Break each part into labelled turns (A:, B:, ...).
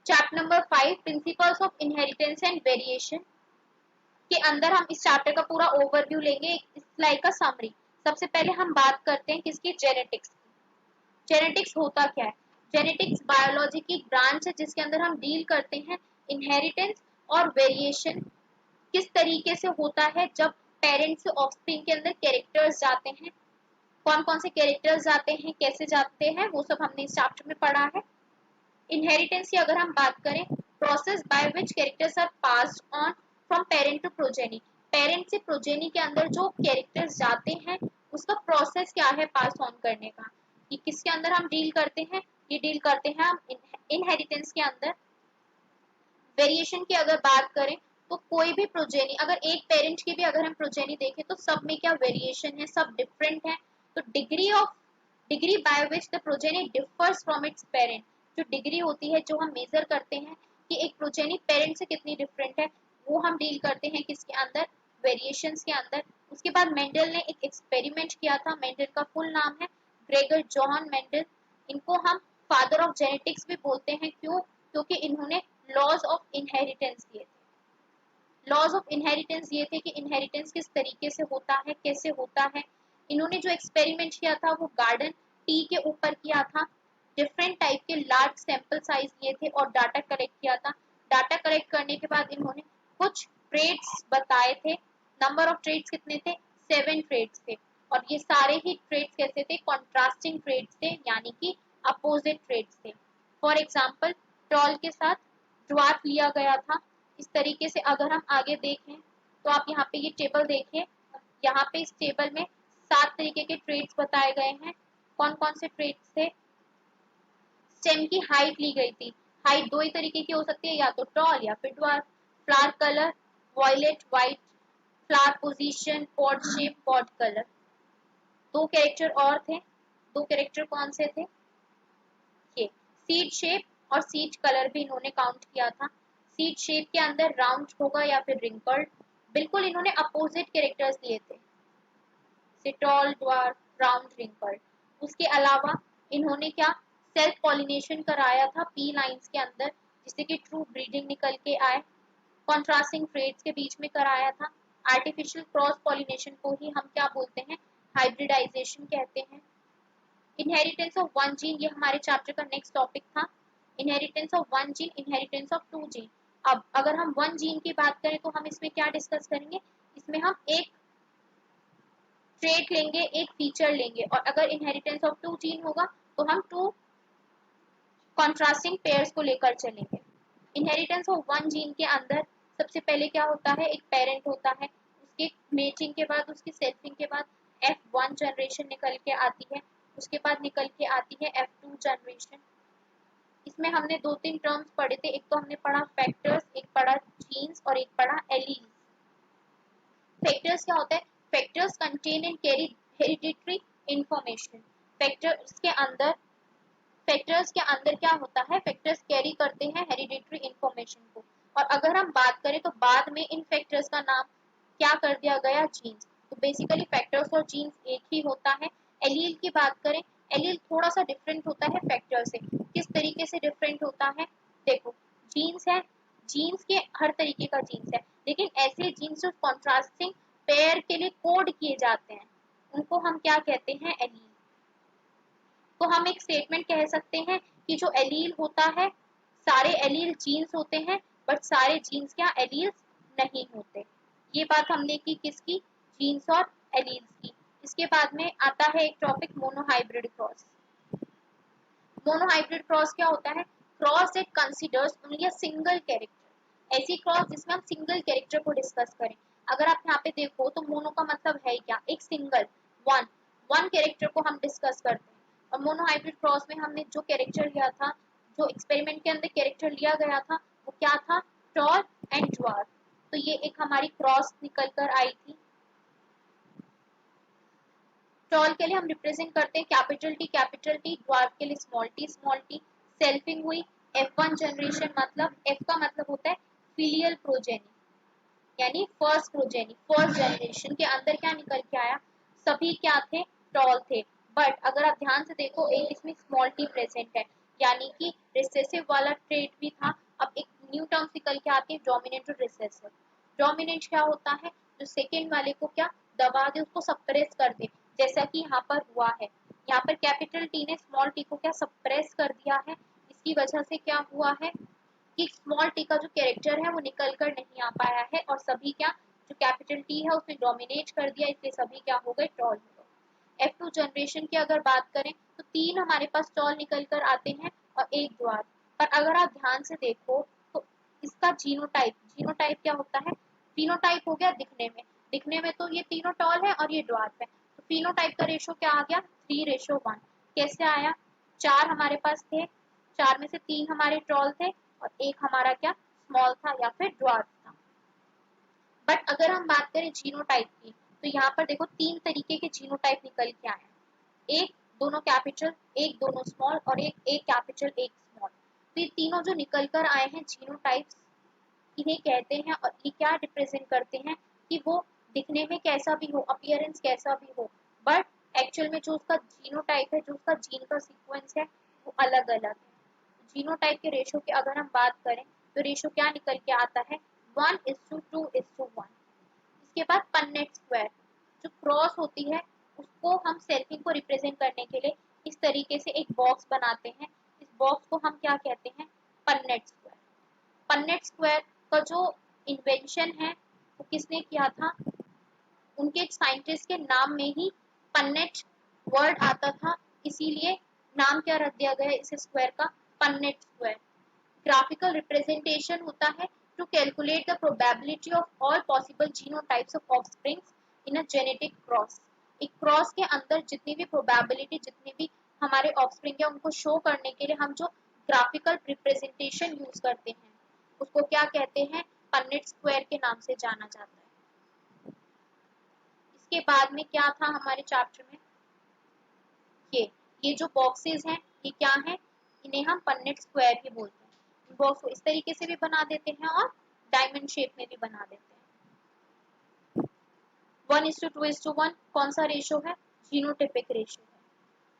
A: Chapter number 5 principles of inheritance and variation के अंदर हम इस चैप्टर का पूरा ओवरव्यू लेंगे, इस स्लाइड का समरी। सबसे पहले हम बात करते हैं किसकी, जेनेटिक्स। जेनेटिक्स होता क्या है? जेनेटिक्स बायोलॉजी की ब्रांच है जिसके अंदर हम डील करते हैं इनहेरिटेंस और वेरिएशन किस तरीके से होता है जब पेरेंट्स से ऑफस्प्रिंग के अंदर कैरेक्टर्स जाते हैं, कौन कौन से कैरेक्टर्स जाते हैं, कैसे जाते हैं, वो सब हमने इस चैप्टर में पढ़ा है। इनहेरिटेंस की अगर हम बात करें, process by which characters are passed on from parent to progeny. Parent से प्रोजेनी के अंदर जो कैरेक्टर्स जाते हैं उसका प्रोसेस क्या है पास ऑन करने का, कि किसके अंदर हम डील करते हैं, ये डील करते हैं हम इनहेरिटेंस के अंदर। वेरिएशन की अगर बात करें तो कोई भी प्रोजेनी, अगर एक पेरेंट की भी अगर हम प्रोजेनी देखें तो सब में क्या वेरिएशन है, सब डिफरेंट है। तो degree by which the progeny differs from its parent, जो डिग्री होती है जो हम मेजर करते हैं कि एक प्रोजेनी पेरेंट से कितनी डिफरेंट है, वो हम डील करते हैं किसके अंदर, वेरिएशंस के अंदर। उसके बाद मेंडल ने एक एक्सपेरिमेंट किया था, मेंडल का फुल नाम है ग्रेगर जॉन मेंडल। इनको हम फादर ऑफ जेनेटिक्स भी बोलते हैं, क्यों? क्योंकि इन्होंने लॉज ऑफ इनहेरिटेंस दिए थे। लॉज ऑफ इनहेरिटेंस ये थे कि इनहेरिटेंस किस तरीके से होता है, कैसे होता है। इन्होंने जो एक्सपेरिमेंट किया था वो गार्डन टी के ऊपर किया था। डिफरेंट टाइप के लार्ज सैंपल साइज लिए थे और डाटा कलेक्ट किया था। डाटा कलेक्ट करने के बाद इन्होंने कुछ ट्रेड्स बताए थे। नंबर ऑफ ट्रेड्स कितने थे? 7 ट्रेड्स थे। और ये सारे ही ट्रेड्स कैसे थे? कॉन्ट्रास्टिंग ट्रेड्स थे, यानी कि अपोजिट ट्रेड्स थे। फॉर एग्जाम्पल, टॉल के साथ ड्वार्फ लिया गया था। इस तरीके से अगर हम आगे देखें तो आप यहाँ पे ये टेबल देखिए, यहाँ पे इस टेबल में 7 तरीके के ट्रेड्स बताए गए हैं। कौन कौन से ट्रेड्स थे? स्टेम की हाइट ली गई थी। हाइट दो ही तरीके की हो सकती है, या तो टॉल या फिर dwarf. Flower colour violet white, flower position, pod shape, pod colour. दो कैरेक्टर और थे। दो कैरेक्टर कौन से थे? ये सीड शेप और सीड कलर भी इन्होंने काउंट किया था। सीड शेप के अंदर राउंड होगा या फिर रिंकल्ड। बिल्कुल इन्होंने अपोजिट कैरेक्टर्स लिए थे, टॉल, ड्वार्फ, राउंड, रिंकल्ड। उसके अलावा इन्होंने क्या, सेल्फ पॉलिनेशन कराया था पी लाइंस के अंदर, जिससे कि ट्रू ब्रीडिंग निकल के आए। कॉन्ट्रास्टिंग ट्रेड्स के बीच में कराया था। आर्टिफिशियल क्रॉस पॉलिनेशन को ही हम क्या बोलते हैं? हाइब्रिडाइजेशन कहते हैं। इनहेरिटेंस ऑफ वन जीन, ये हमारे चैप्टर का नेक्स्ट टॉपिक था। Inheritance of one gene, inheritance of two gene. अब अगर हम वन जीन की बात करें तो हम इसमें क्या डिस्कस करेंगे? इसमें हम एक ट्रेट लेंगे, एक फीचर लेंगे, और अगर इनहेरिटेंस ऑफ टू जीन होगा तो हम टू कॉन्ट्रास्टिंग पेयर्स को लेकर चलेंगे। इनहेरिटेंस ऑफ वन जीन के अंदर सबसे पहले क्या होता है? एक पेरेंट होता है, उसके मेटिंग के बाद, उसकी सेल्फिंग के बाद F1 जनरेशन निकल के आती है। उसके बाद निकल के आती है F2 जनरेशन। इसमें हमने 2-3 टर्म्स पढ़े थे, एक तो हमने पढ़ा फैक्टर्स, एक पढ़ा जीन्स और एक पढ़ा एलील्स। फैक्टर्स क्या होता है? Factors contain and carry hereditary information. Factors के अंदर क्या होता है? फैक्टर्स कैरी करते हैं हेरिडिटरी इंफॉर्मेशन को। और अगर हम बात करें तो बाद में इन फैक्टर्स का नाम क्या कर दिया गया? जीन्स। तो बेसिकली फैक्टर्स और जीन्स एक ही होता है। एलील की बात करें, एलील थोड़ा सा डिफरेंट होता है फैक्टर से। किस तरीके से डिफरेंट होता है? देखो, जीन्स है, जीन्स के हर तरीके का जीन्स है, लेकिन ऐसे जीन्स जो कॉन्ट्रास्टिंग पेयर के लिए कोड किए जाते हैं उनको हम क्या कहते हैं? एलील। तो हम एक स्टेटमेंट कह सकते हैं कि जो एलील होता है, सारे एलील जीन्स होते हैं, बट सारे जीन्स क्या एलील्स नहीं होते। ये बात हमने की किसकी? जीन्स और एलील्स की। इसके बाद में आता है एक topic, monohybrid cross. Monohybrid cross क्या होता है? Cross that considers only a single character. ऐसी क्रॉस जिसमें हम सिंगल कैरेक्टर को डिस्कस करें। अगर आप यहाँ पे देखो तो मोनो का मतलब है क्या? एक सिंगल, वन कैरेक्टर को हम डिस्कस करते हैं। और मोनोहाइब्रिड क्रॉस में हमने जो कैरेक्टर लिया था, जो एक्सपेरिमेंट के अंदर कैरेक्टर लिया गया था, वो क्या था? Tall and dwarf. तो ये एक हमारी क्रॉस निकल कर आई थी। टॉल के लिए हम रिप्रेजेंट करते हैं कैपिटल टी, ड्वार्फ के लिए स्मॉल टी। सेल्फिंग हुई F1 जनरेशन, मतलब F का मतलब होता है फिलियल प्रोजेनी, यानी फर्स्ट प्रोजेनी, फर्स्ट जनरेशन के अंदर क्या निकल के आया? सभी क्या थे? टॉल थे। बट अगर आप ध्यान से देखो, एक इसमें स्मॉल टी प्रेजेंट है, यानी कि रिसेसिव वाला ट्रेट भी था। अब एक न्यू टर्म्स निकल के आती है, डोमिनेंट और रिसेसिव। डोमिनेंट क्या होता है, जो सेकेंड वाले को क्या दबा दे, उसको सप्रेस कर दे, जैसा कि यहाँ पर हुआ है। यहाँ पर कैपिटल टी ने स्मॉल टी को क्या सप्रेस कर दिया है। इसकी वजह से क्या हुआ है कि स्मॉल टी का जो कैरेक्टर है वो निकल कर नहीं आ पाया है, और सभी क्या, जो कैपिटल टी है उसने डोमिनेट कर दिया, इसलिए सभी क्या हो गए, टॉल हो गए। F2 जनरेशन की अगर बात करें तो 3 हमारे पास टॉल निकल कर आते हैं और एक ड्वार्फ। पर अगर आप ध्यान से देखो तो इसका जीनोटाइप क्या होता है, फिनोटाइप हो गया दिखने में तो ये तीनों टॉल है और ये ड्वार्फ है, तो फिनोटाइप का रेशो क्या आ गया, 3:1। कैसे आया, 4 हमारे पास थे, 4 में से 3 हमारे टॉल थे और एक हमारा क्या स्मॉल था या फिर ड्वार्फ था। बट अगर हम बात करें जीनोटाइप की तो यहाँ पर देखो 3 तरीके के जीनोटाइप निकल के आए, एक दोनों कैपिटल, एक दोनों स्मॉल और एक कैपिटल एक स्मॉल। तो ये तीनों जो निकल कर आए हैं जीनोटाइप्स, इन्हें कहते हैं, और ये क्या रिप्रेजेंट करते हैं कि वो दिखने में कैसा भी हो, अपीयरेंस कैसा भी हो, बट एक्चुअल में जो उसका जीनोटाइप है, जो उसका जीन का सीक्वेंस है वो अलग अलग है। जीनोटाइप के रेशो की अगर हम बात करें तो रेशो क्या निकल के आता है, 1:2:1। इसके बाद पन्नेट स्क्वायर, जो क्रॉस होती है उसको हम सेल्फिंग को रिप्रेजेंट करने के लिए इस तरीके से एक बॉक्स बनाते हैं, इस बॉक्स को हम क्या कहते हैं, पन्नेट स्क्वायर। पन्नेट स्क्वायर का जो इन्वेंशन है वो किसने किया था, उनके साइंटिस्ट के नाम में ही पन्नेट वर्ड आता था, इसीलिए नाम क्या रख दिया गया इस स्क्वायर का, पन्नेट स्क्वायर। ग्राफिकल रिप्रेजेंटेशन होता है to calculate the probability of all possible genotypes of offsprings in a genetic cross. एक क्रॉस के अंदर जितनी भी प्रोबेबिलिटी, जितनी भी हमारे ऑफस्प्रिंग है उनको शो करने के लिए हम जो ग्राफिकल रिप्रेजेंटेशन यूज करते हैं उसको क्या कहते हैं, पन्नेट स्क्वायर के नाम से जाना जाता है। इसके बाद में क्या था हमारे चैप्टर में, ये जो बॉक्सेस हैं ये क्या हैं, इन्हें हम पन्नेट स्क्वायर ही बोलते हैं। बॉक्स को इस तरीके से भी बना देते हैं और डायमंड शेप में भी बना देते हैं। 1:2:1 कौन सा रेशो है, जीनोटिपिक रेशो है।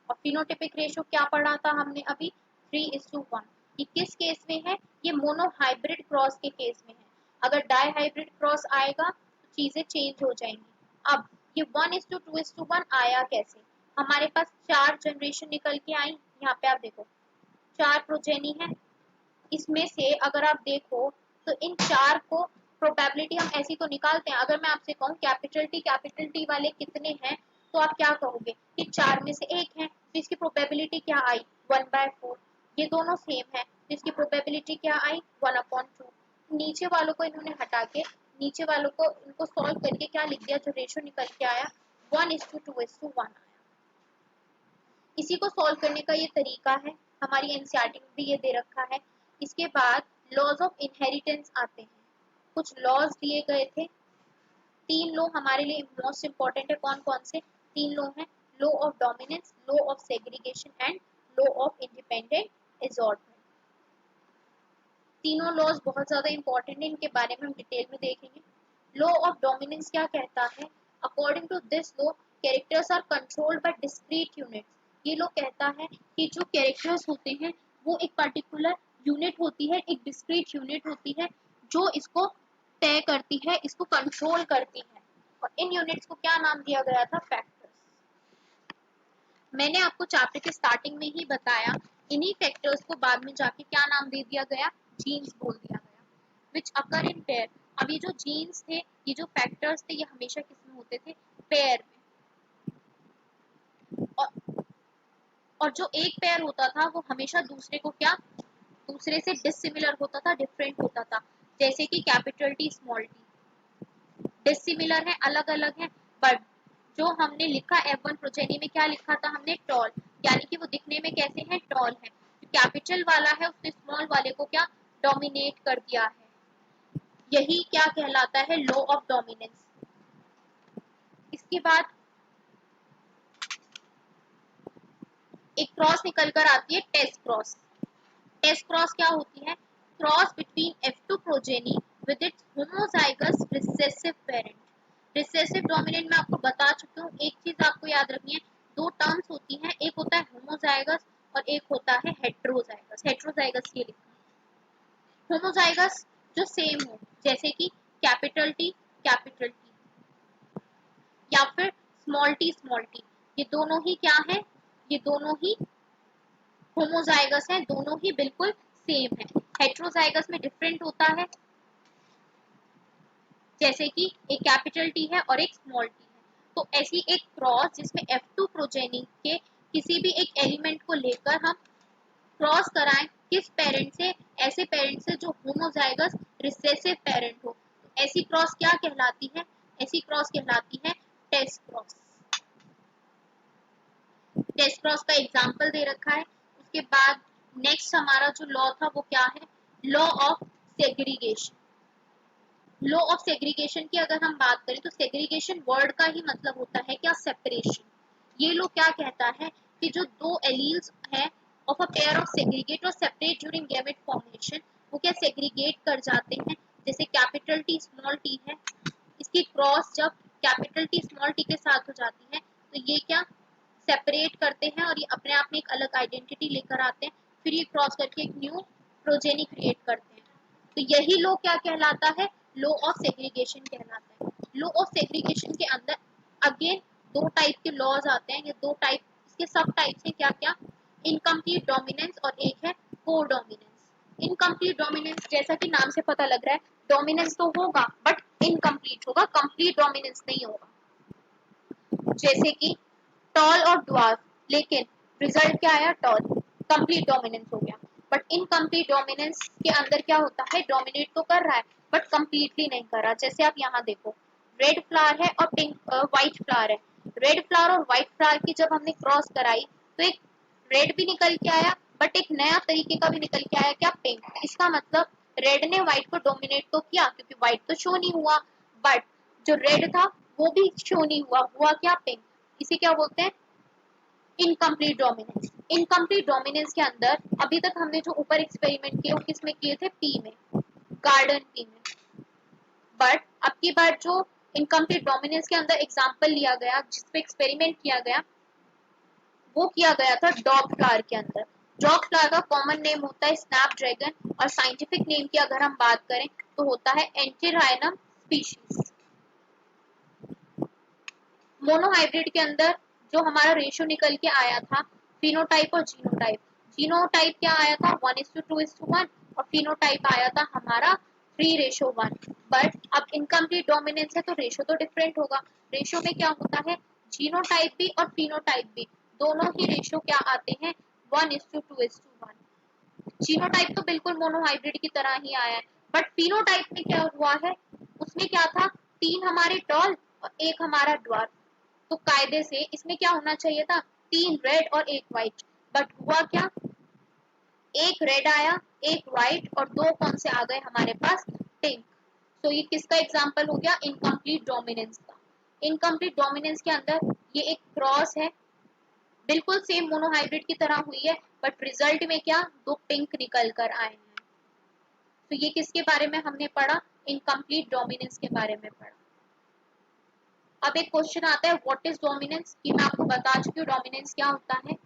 A: और फिनोटिपिक रेशो क्या पढ़ा था हमने अभी, 3:1। ये किस केस में है, ये मोनोहाइब्रिड क्रॉस के केस में है। अगर डाईहाइब्रिड क्रॉस आएगा तो चीजें चेंज हो जाएंगी। अब ये 1:2:1 आया कैसे, हमारे पास 4 जनरेशन निकल के आई, यहाँ पे आप देखो 4 प्रोजेनी है, इसमें से अगर आप देखो तो इन 4 को प्रोबेबिलिटी हम ऐसी तो निकालते हैं। अगर मैं आपसे कहूँ कैपिटल टी वाले कितने हैं तो आप क्या कहोगे कि 4 में से एक है, तो इसकी प्रोबेबिलिटी क्या आई, 1/4। ये दोनों सेम है तो इसकी प्रोबेबिलिटी क्या आई, 1/2। नीचे वालों को इन्होंने हटा के नीचे वालों को इनको सॉल्व करके क्या लिख दिया, जो रेशो निकल के आया 1:2:1 आया। इसी को सॉल्व करने का ये तरीका है, हमारी एनसीईआरटी में भी ये दे रखा है। इसके बाद लॉज ऑफ इनहेरिटेंस आते हैं, कुछ लॉज दिए गए थे, 3 लॉ हमारे लिए मोस्ट इंपॉर्टेंट है। कौन कौन से 3 लॉ हैं, law of dominance, law of segregation and law of independent assortment. तीनों लॉज बहुत ज्यादा इंपॉर्टेंट है, इनके बारे में हम डिटेल में देखेंगे। लॉ ऑफ डोमिनेंस क्या कहता है, according to this law characters are controlled by discrete units. ये लॉ कहता है कि जो कैरेक्टर्स होते हैं वो एक पर्टिकुलर यूनिट होती है, एक डिस्क्रीट यूनिट होती है जो इसको तय करती है, इसको कंट्रोल करती है। और इन यूनिट्स को क्या नाम दिया गया था, फैक्टर्स। मैंने आपको चैप्टर के स्टार्टिंग में ही बताया, इन्हीं फैक्टर्स को बाद में जाके क्या नाम दे दिया गया, जीन्स बोल दिया गया, विच अकर इन पेयर। अब ये जो जीन्स थे, ये जो फैक्टर्स थे, ये हमेशा किसमें होते थे, पेयर में। और जो एक पेयर होता था वो हमेशा दूसरे को क्या, दूसरे से डिसिमिलर होता था, डिफरेंट होता था। जैसे कि capital T small T dissimilar है, अलग अलग है, बट जो हमने लिखा F1 प्रोजेनी में क्या लिखा था हमने, टॉल, यानी कि वो दिखने में कैसे हैं, टॉल है। कैपिटल वाला है उसने स्मॉल वाले को क्या डोमिनेट कर दिया है, यही क्या कहलाता है, लॉ ऑफ डोमिनेंस। इसके बाद एक क्रॉस निकल कर आती है, टेस्ट क्रॉस। टेस्ट क्रॉस क्या होती है, cross between F2 progeny with its homozygous recessive parent. Recessive dominant में आपको बता चुकी हूँ, एक चीज आपको याद रखनी है, 2 टर्म्स होती हैं, एक होता है होमोजाइगस और एक होता है हेट्रोजाइगस। हेट्रोजाइगस ये लिखा। होमोजाइगस जो सेम हो, जैसे कि कैपिटल टी या फिर स्मॉल टी, ये दोनों ही क्या है, ये दोनों ही होमोजाइगस है, दोनों ही बिल्कुल सेम है। हेट्रोजाइगस में डिफरेंट होता है, जैसे कि एक कैपिटल टी है और एक स्मॉल टी है। तो ऐसी एक क्रॉस जिसमें F2 प्रोजेनी के किसी भी एक एलिमेंट को लेकर हम क्रॉस कराएं किस पेरेंट से, ऐसे पेरेंट से जो होमोजाइगस रिसेसिव पेरेंट हो, तो ऐसी क्रॉस क्या कहलाती है, ऐसी क्रॉस कहलाती है टेस्ट क्रॉस। टेस्ट क्रॉस का एग्जांपल दे रखा है। उसके बाद नेक्स्ट हमारा जो लॉ था वो क्या है, law of segregation. Law of segregation की अगर हम बात करें तो सेग्रीगेशन वर्ड का ही मतलब होता है क्या, सेपरेशन। ये लॉ क्या कहता है कि जो दो एलील्स हैं of a pair of segregate और सेपरेट ड्यूरिंग गैमेट फॉर्मेशन, वो क्या सेग्रीगेट कर जाते हैं। जैसे कैपिटल टी स्मॉल टी है, इसकी क्रॉस जब कैपिटल टी स्मॉल टी के साथ हो जाती है तो ये क्या सेपरेट करते हैं और ये अपने आप में एक अलग आइडेंटिटी लेकर आते हैं, फिर ये क्रॉस करके एक न्यू प्रोजेनी क्रिएट करते हैं। तो यही लॉ क्या कहलाता है, लॉ ऑफ सेग्रीगेशन कहलाता है। लॉ ऑफ सेग्रीगेशन के अंदर अगेन दो टाइप के लॉज आते हैं, ये दो टाइप, इसके सब टाइप्स हैं क्या क्या, इनकम्प्लीट डोमिनेंस और एक है को डोमिनेंस। इनकम्प्लीट डोमिनेंस जैसा कि नाम से पता लग रहा है, डोमिनेंस तो होगा बट इनकम्प्लीट होगा, कंप्लीट डोमिनेंस नहीं होगा। जैसे कि टॉल और ड्वार्फ, लेकिन रिजल्ट क्या आया, टॉल, कंप्लीट डोमिनेंस हो गया। बट इनकम्प्लीट डोमिनेंस के अंदर क्या होता है, डोमिनेट तो कर रहा है बट कंप्लीटली नहीं कर रहा। जैसे आप यहाँ देखो, रेड फ्लावर है और पिंक व्हाइट फ्लावर है। रेड फ्लावर और व्हाइट फ्लावर की जब हमने क्रॉस कराई तो एक रेड भी निकल के आया बट एक नया तरीके का भी निकल के आया क्या, पिंक। इसका मतलब रेड ने व्हाइट को डोमिनेट तो किया क्योंकि व्हाइट तो शो नहीं हुआ, बट जो रेड था वो भी शो नहीं हुआ, हुआ क्या, पिंक। इसे क्या बोलते हैं, इनकम्प्लीट डोमिनेंस। इनकम्प्लीट डोमिनेंस के अंदर अभी तक हमने जो ऊपर एक्सपेरिमेंट किए वो किसमें किए थे, पी में, गार्डन पी में। बट अब की बार जो इनकम्प्लीट डोमिनेंस के अंदर एग्जांपल लिया गया, जिसपे एक्सपेरिमेंट किया गया, वो किया गया था डॉग फ्लावर के अंदर। डॉग फ्लावर का कॉमन नेम होता है स्नैपड्रैगन और साइंटिफिक नेम की अगर हम बात करें तो होता है एंटीराइनम स्पीशीज। मोनोहाइब्रिड के अंदर जो हमारा रेशियो निकल के आया था, फिनोटाइप और जीनोटाइप। जीनोटाइप क्या आया था, 1:2:1 और फिनोटाइप आया था हमारा 3:1। बट अब इनकम्प्लीट डोमिनेंस है तो रेशियो तो डिफरेंट होगा। रेशियो में क्या होता है, जीनोटाइप भी और फिनोटाइप भी दोनों ही रेशियो क्या आते हैं, 1:2:1। जीनोटाइप तो बिल्कुल मोनोहाइब्रिड की तरह ही आया है, बट फिनोटाइप में क्या हुआ है, उसमें क्या था, 3 हमारे टॉल और एक हमारा ड्वार्फ। तो कायदे से इसमें क्या होना चाहिए था, 3 रेड और एक व्हाइट, बट हुआ क्या, एक रेड आया, एक व्हाइट और 2 कौन से आ गए हमारे पास, पिंक। तो ये किसका एग्जांपल हो गया, इनकम्प्लीट डोमिनेंस का। इनकम्प्लीट डोमिनेंस के अंदर ये एक क्रॉस है, बिल्कुल सेम मोनोहाइब्रिड की तरह हुई है, बट रिजल्ट में क्या, 2 पिंक निकल कर आए हैं। तो ये किसके बारे में हमने पढ़ा, इनकम्प्लीट डोमिनेंस के बारे में पढ़ा। अब एक क्वेश्चन आता है, व्हाट इज डोमिनेंस, ये मैं आपको बता चुकी हूँ डोमिनेंस क्या होता है।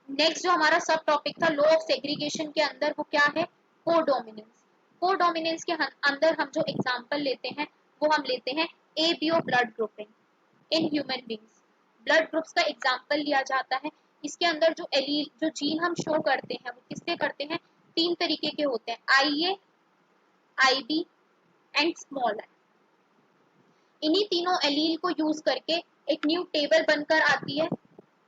A: नेक्स्ट जो हमारा सब टॉपिक था लॉ ऑफ सेग्रीगेशन के अंदर, वो क्या है, कोडोमिनेंस। कोडोमिनेंस के अंदर हम जो एग्जांपल लेते हैं वो हम लेते हैं ABO blood grouping in human beings. Blood groups का एग्जांपल लिया जाता है। इसके अंदर जो एलील जो जीन हम शो करते हैं वो किससे करते हैं, 3 तरीके के होते हैं, आईए, आईबी एंड स्मॉल आई। इन्हीं तीनों एलील को यूज करके एक न्यू टेबल बनकर आती है।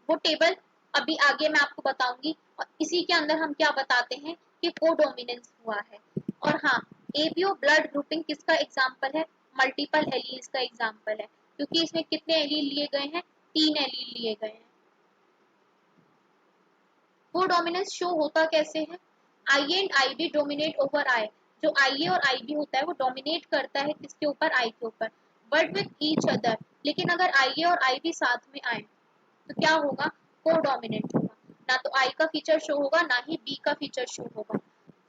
A: वो टेबल अभी आगे मैं आपको बताऊंगी, और इसी के अंदर हम क्या बताते हैं कि कोडोमिनेंस हुआ है। और हाँ, एबीओ ब्लड ग्रुपिंग किसका एग्जांपल है, मल्टीपल एलील्स का एग्जांपल है, क्योंकि इसमें कितने एलील लिए गए हैं, 3 एलील लिए गए हैं। कोडोमिनेंस शो होता कैसे है, I and I B dominate over I. जो आई और आई बी होता है वो डोमिनेट करता है किसके ऊपर, आई के ऊपर, बट विथ ईच अदर। लेकिन अगर आई और आई बी साथ में आए तो क्या होगा, कोडोमिनेंट होगा। ना तो आई का फीचर शो होगा ना ही बी का फीचर शो होगा।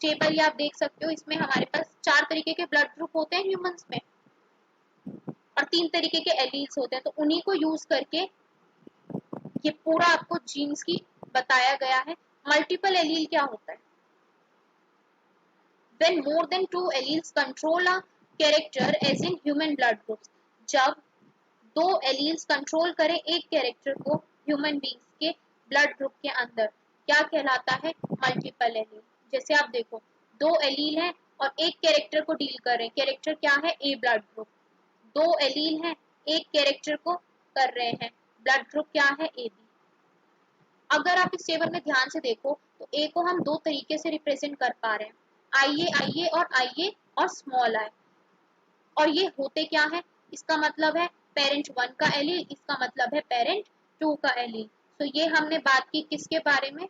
A: टेबल ये आप देख सकते हो, इसमें हमारे पास 4 तरीके के ब्लड ग्रुप होते हैं ह्यूमंस में और 3 तरीके के एलील्स होते हैं। तो उन्हीं को यूज करके ये पूरा आपको जीन्स की बताया गया है। मल्टीपल एलील क्या होता है? When more than two alleles control a character as in human blood groups, जब दो एलील्स कंट्रोल करें एक कैरेक्टर को ह्यूमन बींग्स के ब्लड ग्रुप के अंदर, क्या कहलाता है? Multiple allele. जैसे आप देखो, दो एलील हैं और एक कैरेक्टर को डील कर रहे हैं, कैरेक्टर क्या है? ए ब्लड ग्रुप। दो एलील हैं, एक कैरेक्टर को कर रहे हैं, ब्लड ग्रुप क्या है? A B. अगर आप इस टेबल में ध्यान से देखो तो ए को हम दो तरीके से रिप्रेजेंट कर पा रहे हैं, आईए और आईए और स्मॉल आई। और ये होते क्या है? इसका मतलब है पेरेंट वन का एलील, इसका मतलब है पेरेंट टू का एलील। तो ये हमने बात की किसके बारे में?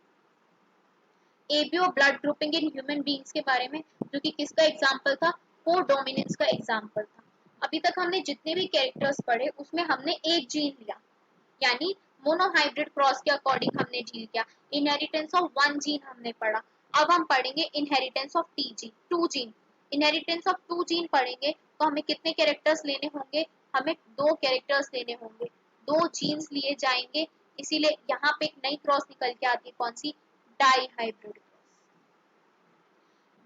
A: ABO blood grouping in human beings के बारे में, जो कि किसका एग्जाम्पल था? कोडोमिनेंस का एग्जाम्पल था। अभी तक हमने जितने भी कैरेक्टर्स पढ़े उसमें हमने एक जीन लिया, यानी मोनोहाइब्रिड क्रॉस के अकॉर्डिंग हमने डील किया। इनहेरिटेंस ऑफ वन जीन हमने पढ़ा। अब हम पढ़ेंगे inheritance of two gene. Inheritance of two gene पढ़ेंगे तो हमें कितने कैरेक्टर्स लेने होंगे? हमें दो कैरेक्टर्स लेने होंगे, दो जीन्स लिए जाएंगे। इसीलिए यहाँ पे एक नई क्रॉस निकल के आती है, कौन सी? Di hybrid cross.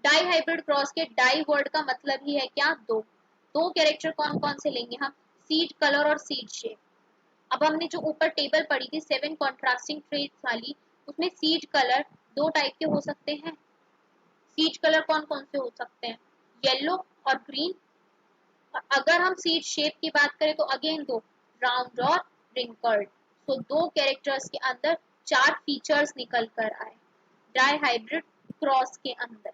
A: Di hybrid cross के डाई वर्ड का मतलब ही है क्या? दो। दो कैरेक्टर कौन कौन से लेंगे हम? सीड कलर और सीड शेप। अब हमने जो ऊपर टेबल पढ़ी थी 7 कॉन्ट्रास्टिंग ट्रेट्स वाली, उसमें सीड कलर दो टाइप के हो सकते हैं। सीड कलर कौन कौन से हो सकते हैं? येलो और ग्रीन। अगर हम सीड शेप की बात करें तो अगेन दो, राउंड और रिंकल्ड। तो दो कैरेक्टर्स के अंदर चार फीचर्स निकल कर आए डाई हाइब्रिड क्रॉस के अंदर।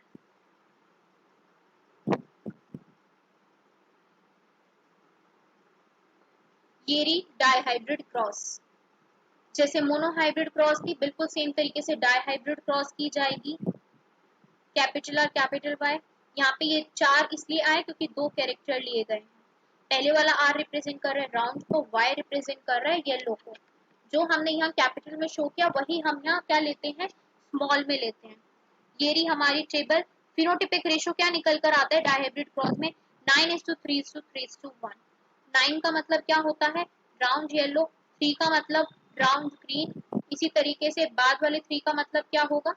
A: ये रही डाई हाइब्रिड क्रॉस। जैसे मोनोहाइब्रिड क्रॉस की बिल्कुल सेम तरीके से डाई हाइब्रिड क्रॉस की जाएगी। Capital R capital Y. यहाँ पे ये चार इसलिए आए क्योंकि दो कैरेक्टर लिए गए हैं। पहले वाला आर रिप्रेजेंट कर रहा है राउंड को, वाई रिप्रेजेंट कर रहा है येलो को। जो हमने यहाँ कैपिटल में शो किया वही हम यहाँ क्या लेते हैं? स्मॉल में लेते हैं। ये रही हमारी टेबल। फिनोटिपिक रेशियो क्या निकल कर आता है डाई हाइब्रिड क्रॉस में? 9:3:3:1। 9 का मतलब क्या होता है? Round yellow. 3 का मतलब राउंड ग्रीन। इसी तरीके से बाद वाले 3 का मतलब क्या होगा?